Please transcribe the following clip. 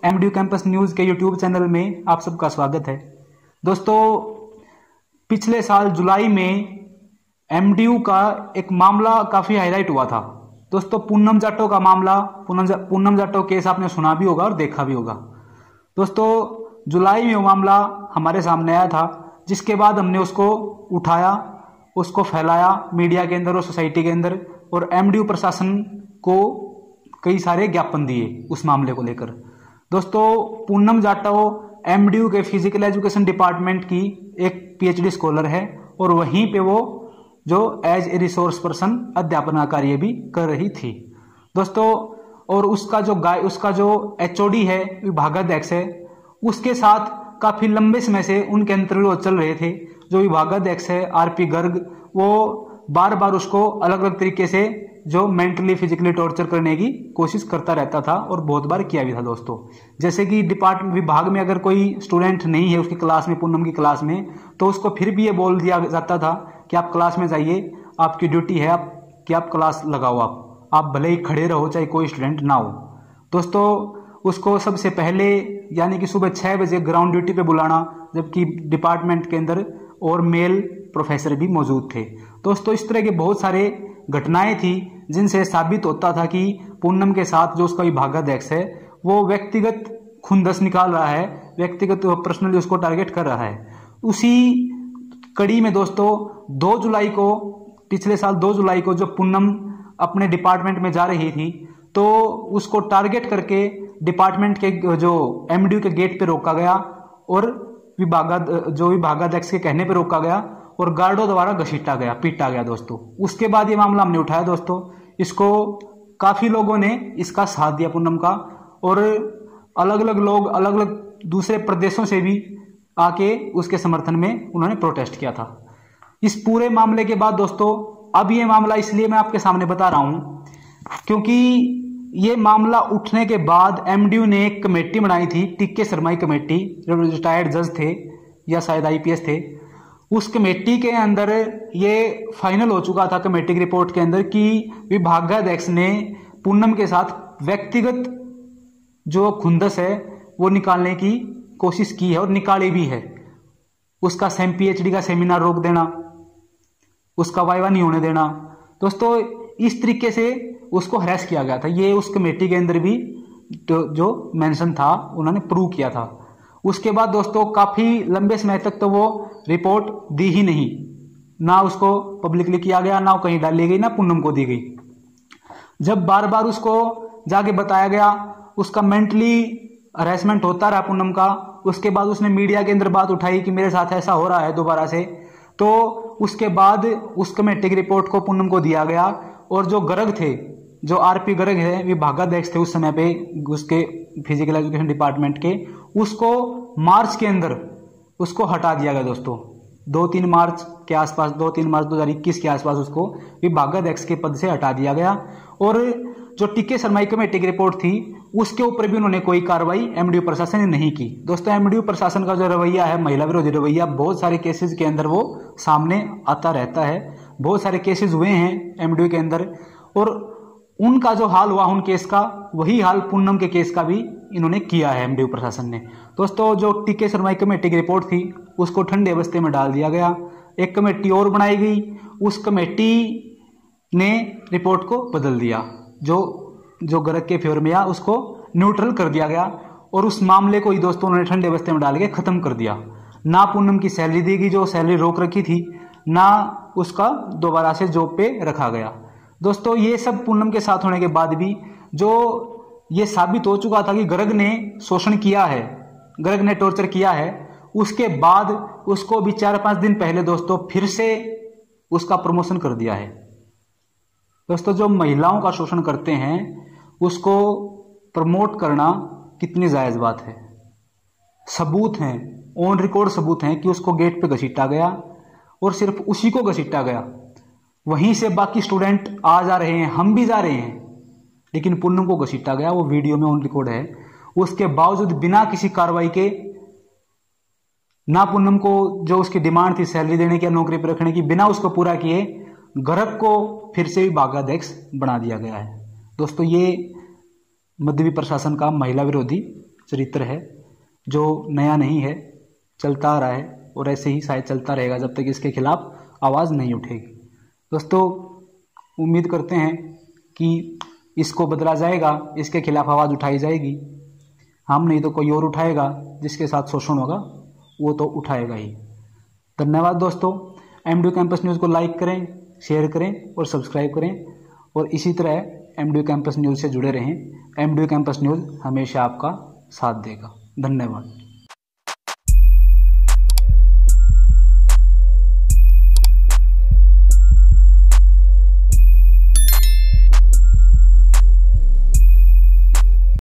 MDU campus news के YouTube channel में आप सबका स्वागत है। दोस्तों, पिछले साल जुलाई में एमडीयू का एक मामला काफ़ी हाईलाइट हुआ था। दोस्तों, पूनम जाटव का मामला, पूनम जाटव केस आपने सुना भी होगा और देखा भी होगा। दोस्तों, जुलाई में वो मामला हमारे सामने आया था, जिसके बाद हमने उसको उठाया, उसको फैलाया मीडिया के अंदर और सोसाइटी के अंदर, और एमडीयू प्रशासन को कई सारे ज्ञापन दिए उस मामले को लेकर। दोस्तों, पूनम जाटव एमडीयू के फिजिकल एजुकेशन डिपार्टमेंट की एक पीएचडी स्कॉलर है और वहीं पे वो जो एज ए रिसोर्स पर्सन अध्यापन का कार्य भी कर रही थी। दोस्तों, और उसका जो एचओडी है, विभागाध्यक्ष है, उसके साथ काफी लंबे समय से उनके अंतर्विरोध चल रहे थे। जो विभागाध्यक्ष है आरपी गर्ग, वो बार बार उसको अलग अलग तरीके से जो मेंटली फिजिकली टॉर्चर करने की कोशिश करता रहता था और बहुत बार किया भी था। दोस्तों, जैसे कि विभाग में अगर कोई स्टूडेंट नहीं है उसकी क्लास में, पूनम की क्लास में, तो उसको फिर भी ये बोल दिया जाता था कि आप क्लास में जाइए, आपकी ड्यूटी है कि आप क्लास लगाओ, आप भले ही खड़े रहो चाहे कोई स्टूडेंट ना हो। दोस्तों, उसको सबसे पहले यानी कि सुबह 6 बजे ग्राउंड ड्यूटी पे बुलाना, जबकि डिपार्टमेंट के अंदर और मेल प्रोफेसर भी मौजूद थे। दोस्तों, इस तरह के बहुत सारे घटनाएं थी जिनसे साबित होता था कि पूनम के साथ जो उसका विभागाध्यक्ष है वो व्यक्तिगत खुंदस निकाल रहा है, व्यक्तिगत पर्सनली उसको टारगेट कर रहा है। उसी कड़ी में दोस्तों, 2 जुलाई को, पिछले साल 2 जुलाई को, जो पूनम अपने डिपार्टमेंट में जा रही थी, तो उसको टारगेट करके डिपार्टमेंट के जो एमडीयू के गेट पे रोका गया और विभागाध्यक्ष के कहने पे रोका गया और गार्डों द्वारा घसीटा गया, पीटा गया। दोस्तों, उसके बाद ये मामला हमने उठाया। दोस्तों, इसको काफी लोगों ने इसका साथ दिया पूनम का, और अलग अलग लोग अलग अलग दूसरे प्रदेशों से भी आके उसके समर्थन में उन्होंने प्रोटेस्ट किया था। इस पूरे मामले के बाद दोस्तों, अब ये मामला इसलिए मैं आपके सामने बता रहा हूं क्योंकि ये मामला उठने के बाद एमडीयू ने एक कमेटी बनाई थी, टीके शर्मा की कमेटी, जो रिटायर्ड जज थे या शायद आईपीएस थे। उस कमेटी के अंदर ये फाइनल हो चुका था, कमेटी की रिपोर्ट के अंदर, कि विभागाध्यक्ष ने पूनम के साथ व्यक्तिगत जो खुंदस है वो निकालने की कोशिश की है और निकाली भी है। उसका पीएचडी का सेमिनार रोक देना, उसका वाइवा नहीं होने देना। दोस्तों, इस तरीके से उसको हरेस किया गया था। ये उस कमेटी के अंदर भी जो मेंशन था उन्होंने प्रूव किया था। उसके बाद दोस्तों, काफी लंबे समय तक तो वो रिपोर्ट दी ही नहीं, ना उसको पब्लिकली किया गया, ना कहीं डाली गई, ना पूनम को दी गई। जब बार बार उसको जाके बताया गया, उसका मेंटली हरेसमेंट होता रहा पूनम का। उसके बाद उसने मीडिया के अंदर बात उठाई कि मेरे साथ ऐसा हो रहा है दोबारा से, तो उसके बाद उस कमेटी की रिपोर्ट को पूनम को दिया गया। और जो गर्ग थे, जो आरपी गर्ग है, विभागाध्यक्ष थे उस समय पे उसके फिजिकल एजुकेशन डिपार्टमेंट के, उसको मार्च के अंदर उसको हटा दिया गया। दोस्तों, 2-3 मार्च के आसपास, 2-3 मार्च 2021 के आसपास उसको विभागाध्यक्ष के पद से हटा दिया गया। और जो टीके शर्मा कमेटी की रिपोर्ट थी उसके ऊपर भी उन्होंने कोई कार्रवाई एमडीयू प्रशासन ने नहीं की। दोस्तों, एमडीयू प्रशासन का जो रवैया है, महिला विरोधी रवैया, बहुत सारे केसेस के अंदर वो सामने आता रहता है। बहुत सारे केसेस हुए हैं एमडीयू के अंदर, और उनका जो हाल हुआ उन केस का, वही हाल पूनम के केस का भी इन्होंने किया है एमडीयू प्रशासन ने। दोस्तों, जो टीके शर्मा कमेटी की रिपोर्ट थी उसको ठंडे बस्ते में डाल दिया गया। एक कमेटी और बनाई गई, उस कमेटी ने रिपोर्ट को बदल दिया, जो गर्ग के फेवर में उसको न्यूट्रल कर दिया गया, और उस मामले को ही दोस्तों उन्होंने ठंडे बस्ते में डाल के खत्म कर दिया। ना पूनम की सैलरी दी गई, जो सैलरी रोक रखी थी, ना उसका दोबारा से जॉब पे रखा गया। दोस्तों, ये सब पूनम के साथ होने के बाद भी जो ये साबित हो चुका था कि गर्ग ने शोषण किया है, गर्ग ने टॉर्चर किया है, उसके बाद उसको भी 4-5 दिन पहले दोस्तों फिर से उसका प्रमोशन कर दिया है। दोस्तों, जो महिलाओं का शोषण करते हैं उसको प्रमोट करना कितनी जायज बात है। सबूत हैं, ऑन रिकॉर्ड सबूत हैं कि उसको गेट पे घसीटा गया, और सिर्फ उसी को घसीटा गया। वहीं से बाकी स्टूडेंट आ जा रहे हैं, हम भी जा रहे हैं, लेकिन पूनम को घसीटा गया, वो वीडियो में ऑन रिकॉर्ड है। उसके बावजूद बिना किसी कार्रवाई के, ना पूनम को जो उसकी डिमांड थी सैलरी देने की या नौकरी पर रखने की, बिना उसको पूरा किए गर्ग को फिर से विभागाध्यक्ष बना दिया गया है। दोस्तों, ये मध्य प्रशासन का महिला विरोधी चरित्र है जो नया नहीं है, चलता आ रहा है और ऐसे ही शायद चलता रहेगा जब तक इसके खिलाफ आवाज़ नहीं उठेगी। दोस्तों उम्मीद करते हैं कि इसको बदला जाएगा, इसके खिलाफ आवाज़ उठाई जाएगी। हम नहीं तो कोई और उठाएगा, जिसके साथ शोषण होगा वो तो उठाएगा ही। धन्यवाद दोस्तों। एमडीयू कैंपस न्यूज़ को लाइक करें, शेयर करें और सब्सक्राइब करें और इसी तरह एमडीयू कैंपस न्यूज़ से जुड़े रहें। एमडीयू कैंपस न्यूज़ हमेशा आपका साथ देगा। धन्यवाद।